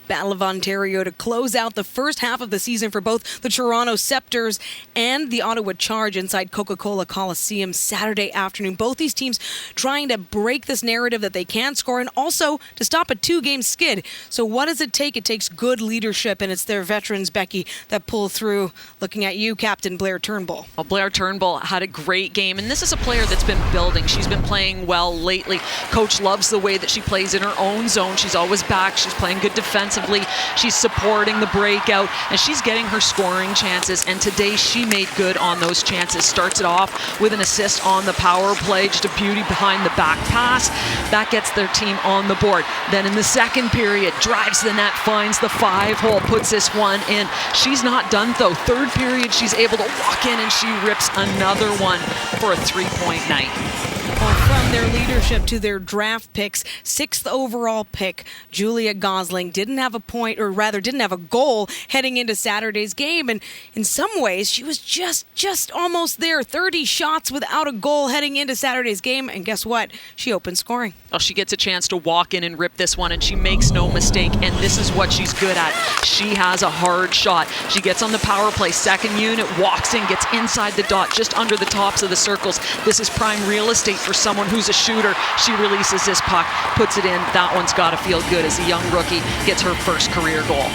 Battle of Ontario to close out the first half of the season for both the Toronto Sceptres and the Ottawa Charge inside Coca-Cola Coliseum Saturday afternoon. Both these teams trying to break this narrative that they can score and also to stop a two-game skid. So what does it take? It takes good leadership, and it's their veterans, Becky, that pull through. Looking at you, Captain Blair Turnbull. Well, Blair Turnbull had a great game, and this is a player that's been building. She's been playing well lately. Coach loves the way that she plays in her own zone. She's always back. She's playing good defensively. She's supporting the breakout, and she's getting her scoring chances, and today she made good on those chances. Starts it off with an assist on the power play, just a beauty behind the back pass. That gets their team on the board. Then in the second period, drives the net, finds the 5-hole, puts this one in. She's not done though. Third period, she's able to walk in and she rips another one for a 3-point night. Well, from their leadership to their draft picks, 6th overall pick, Julia Gosling didn't have a goal heading into Saturday's game. And in some ways, she was just almost there. 30 shots without a goal heading into Saturday's game. And guess what? She opened scoring. Well, she gets a chance to walk in and rip this one, and she makes no mistake. And this is what she's good at. She has a hard shot. She gets on the power play, second unit, walks in, gets inside the dot, just under the tops of the circles. This is prime real estate for someone who's a shooter. She releases this puck, puts it in. That one's got to feel good as a young rookie gets her first career goal.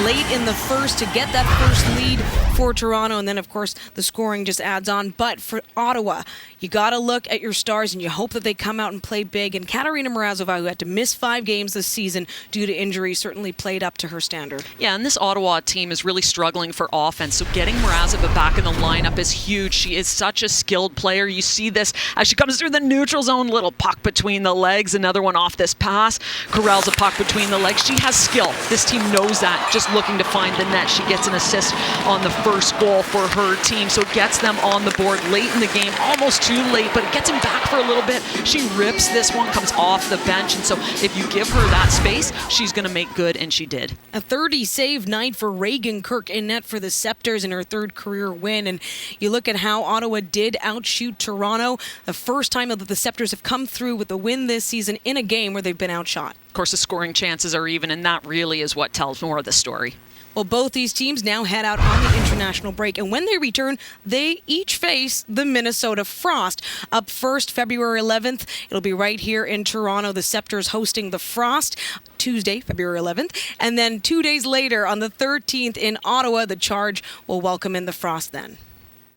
Late in the first to get that first lead for Toronto, and then of course the scoring just adds on. But for Ottawa, you got to look at your stars and you hope that they come out and play big. And Katarina Mrazova, who had to miss 5 games this season due to injury, certainly played up to her standard. Yeah, and this Ottawa team is really struggling for offense, so getting Mrazova back in the lineup is huge. She is such a skilled player. You see this as she comes through the neutral zone, little puck between the legs, another one off this pass, corrals a puck between the legs. She has skill. This team knows that. Just looking to find the net. She gets an assist on the first goal for her team, so it gets them on the board late in the game, almost too late, but it gets them back for a little bit. She rips this one, comes off the bench, and so if you give her that space, she's going to make good, and she did. A 30-save night for Reagan Kirk in net for the Sceptres in her 3rd career win, and you look at how Ottawa did outshoot Toronto. The first time that the Sceptres have come through with a win this season in a game where they've been outshot. Of course, the scoring chances are even, and that really is what tells more of the story. Well, both these teams now head out on the international break, and when they return, they each face the Minnesota Frost. Up first, February 11th, it'll be right here in Toronto, the Sceptres hosting the Frost, Tuesday, February 11th, and then 2 days later, on the 13th in Ottawa, the Charge will welcome in the Frost then.